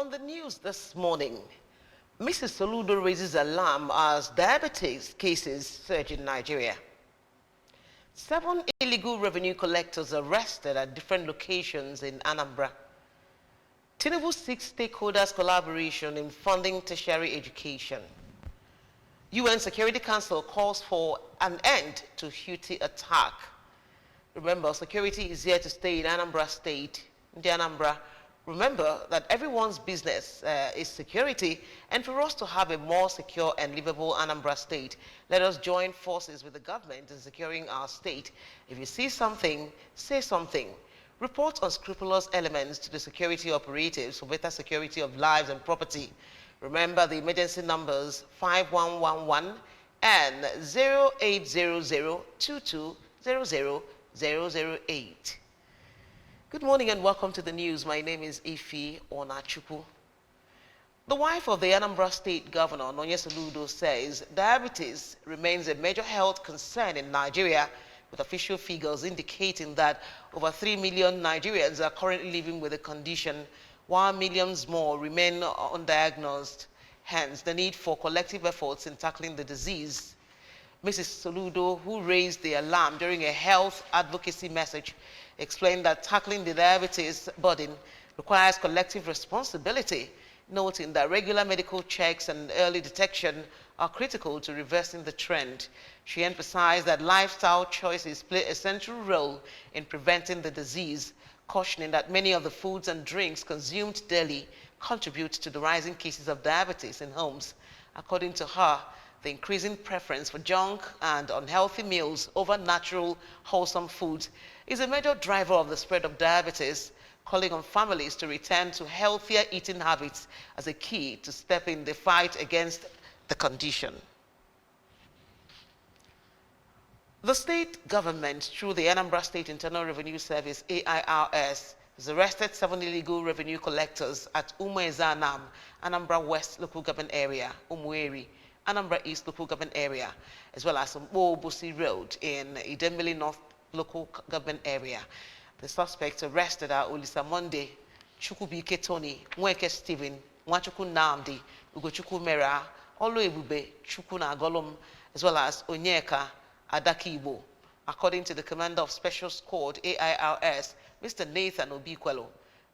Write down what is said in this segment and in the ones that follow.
On the news this morning, Mrs. Soludo raises alarm as diabetes cases surge in Nigeria. 7 illegal revenue collectors arrested at different locations in Anambra. Tinubu seeks stakeholders' collaboration in funding tertiary education. UN Security Council calls for an end to Houthi attack. Remember, security is here to stay in Anambra State. In the Anambra, remember that everyone's business is security, and for us to have a more secure and livable Anambra State, let us join forces with the government in securing our state. If you see something, say something. Report unscrupulous elements to the security operatives for better security of lives and property. Remember the emergency numbers 5111 and 0800-2200-008. Good morning and welcome to the news. My name is Ifi Onachukwu. The wife of the Anambra State Governor, Nonye Soludo, says diabetes remains a major health concern in Nigeria, with official figures indicating that over 3 million Nigerians are currently living with the condition, while millions more remain undiagnosed. Hence, the need for collective efforts in tackling the disease. Mrs. Soludo, who raised the alarm during a health advocacy message, explained that tackling the diabetes burden requires collective responsibility, noting that regular medical checks and early detection are critical to reversing the trend. She emphasized that lifestyle choices play a central role in preventing the disease, cautioning that many of the foods and drinks consumed daily contribute to the rising cases of diabetes in homes. According to her, the increasing preference for junk and unhealthy meals over natural, wholesome foods is a major driver of the spread of diabetes, calling on families to return to healthier eating habits as a key to step in the fight against the condition. The state government, through the Anambra State Internal Revenue Service, AIRS, has arrested 7 illegal revenue collectors at Umuezanam, Anambra West Local Government Area, Umueri, Anambra East Local Government Area, as well as Obosi Road in Idemili North Local Government Area. The suspects arrested are Olisa Monde, Chukwubike Tony, Nweke Stephen, Nwachukwu Namdi, Ugochukwu Mera, Oluebube Chukwu Nagolum, as well as Onyeka Adakibo. According to the Commander of Special Squad, AIRS, Mr. Nathan Obikwelo,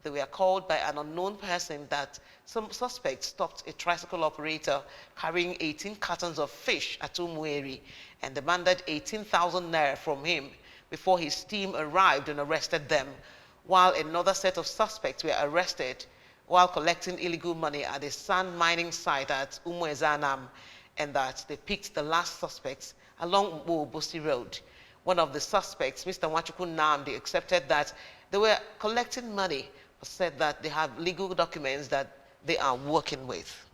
they were called by an unknown person that some suspects stopped a tricycle operator carrying 18 cartons of fish at Umueri and demanded 18,000 naira from him before his team arrived and arrested them, while another set of suspects were arrested while collecting illegal money at a sand mining site at Umuezanam, and that they picked the last suspects along Obosi Road. One of the suspects, Mr. Nwachukwu Namdi, accepted that they were collecting money, but said that they have legal documents that they are working with.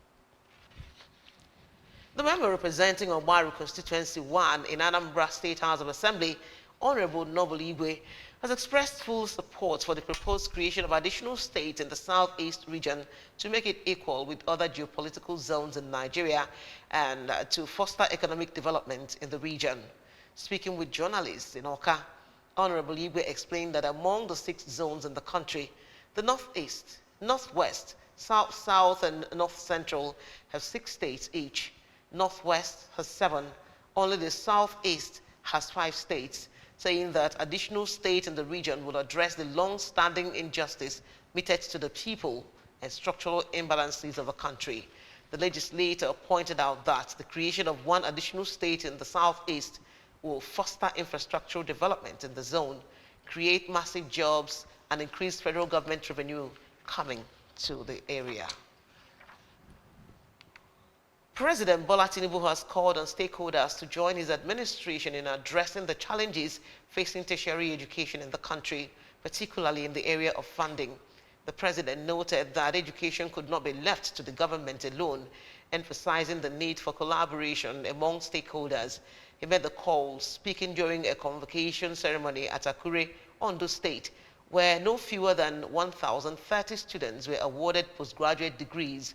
The member representing Obaru Constituency 1 in Anambra State House of Assembly, Honorable Noble Igwe, has expressed full support for the proposed creation of additional states in the Southeast region to make it equal with other geopolitical zones in Nigeria and to foster economic development in the region. Speaking with journalists in Oka, Honorable Igwe explained that among the 6 zones in the country, the Northeast, Northwest, South, and North Central have 6 states each. Northwest has 7. Only the Southeast has 5 states, saying that additional states in the region will address the long-standing injustice meted to the people and structural imbalances of the country. The legislator pointed out that the creation of 1 additional state in the Southeast will foster infrastructural development in the zone, create massive jobs, and increase federal government revenue coming to the area. President Bola Tinubu has called on stakeholders to join his administration in addressing the challenges facing tertiary education in the country, particularly in the area of funding. The president noted that education could not be left to the government alone, emphasizing the need for collaboration among stakeholders. He made the call speaking during a convocation ceremony at Akure, Ondo State, where no fewer than 1,030 students were awarded postgraduate degrees.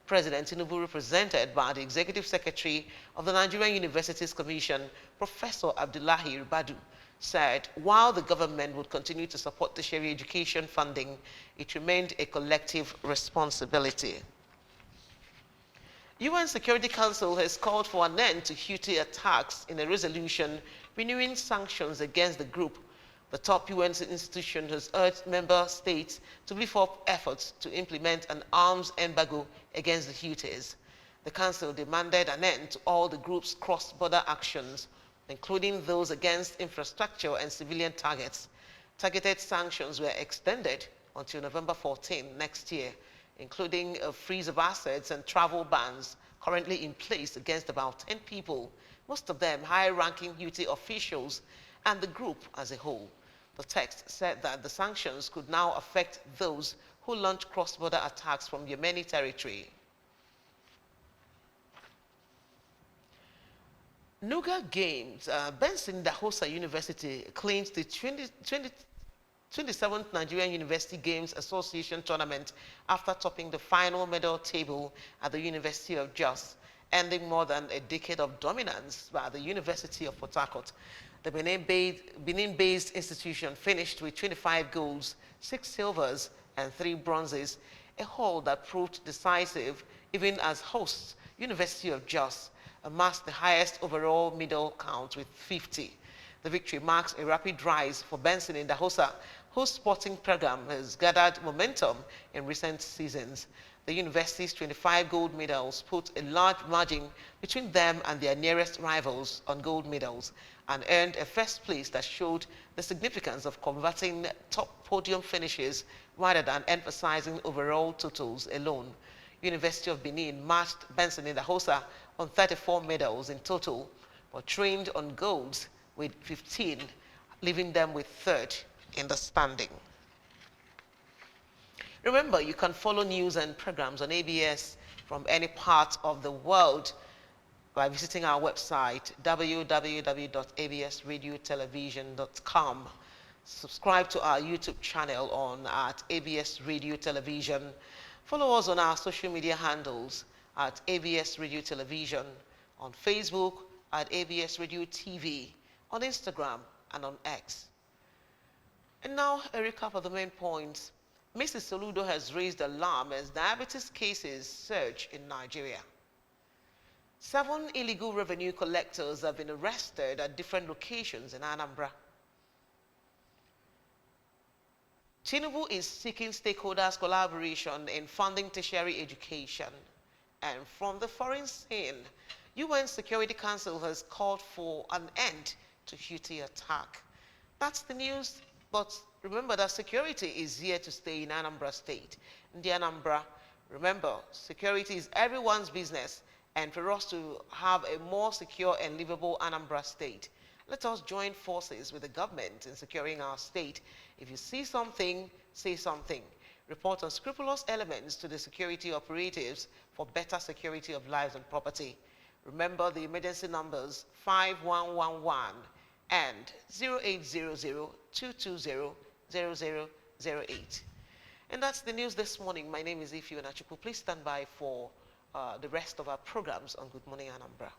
President Tinubu, represented by the Executive Secretary of the Nigerian Universities Commission, Professor Abdullahi Ribadu, said while the government would continue to support tertiary education funding, it remained a collective responsibility. UN Security Council has called for an end to Houthi attacks in a resolution renewing sanctions against the group. The top UN institution has urged member states to beef up efforts to implement an arms embargo against the Houthis. The Council demanded an end to all the group's cross-border actions, including those against infrastructure and civilian targets. Targeted sanctions were extended until November 14 next year, including a freeze of assets and travel bans currently in place against about 10 people, most of them high-ranking Houthi officials and the group as a whole. The text said that the sanctions could now affect those who launch cross-border attacks from Yemeni territory. Nuga Games, Benson Dahosa University claims the 27th Nigerian University Games Association tournament after topping the final medal table at the University of Jos, ending more than a decade of dominance by the University of Port Harcourt. The Benin-based institution finished with 25 golds, 6 silvers, and 3 bronzes, a haul that proved decisive even as hosts. University of Jos amassed the highest overall medal count with 50. The victory marks a rapid rise for Benson in Dahosa, whose sporting program has gathered momentum in recent seasons. The university's 25 gold medals put a large margin between them and their nearest rivals on gold medals and earned a first place that showed the significance of converting top podium finishes rather than emphasizing overall totals alone. University of Benin matched Benson in Dahosa on 34 medals in total, but trained on golds with 15, leaving them with third in the standing. Remember, you can follow news and programs on ABS from any part of the world by visiting our website, www.absradiotelevision.com. Subscribe to our YouTube channel at ABS Radio Television. Follow us on our social media handles at ABS Radio Television, on Facebook at ABS Radio TV, on Instagram and on X. And now a recap of the main points. Mrs. Soludo has raised alarm as diabetes cases surge in Nigeria. 7 illegal revenue collectors have been arrested at different locations in Anambra. Tinubu is seeking stakeholders' collaboration in funding tertiary education. And from the foreign scene, UN Security Council has called for an end to Houthi attack. That's the news, but remember that security is here to stay in Anambra State. In the Anambra, remember, security is everyone's business, and for us to have a more secure and livable Anambra State, let us join forces with the government in securing our state. If you see something, say something. Report unscrupulous elements to the security operatives for better security of lives and property. Remember the emergency numbers 5111 and 0800-220-0008. And that's the news this morning. My name is Ifeanyi Onachukwu. Please stand by for the rest of our programs on Good Morning Anambra.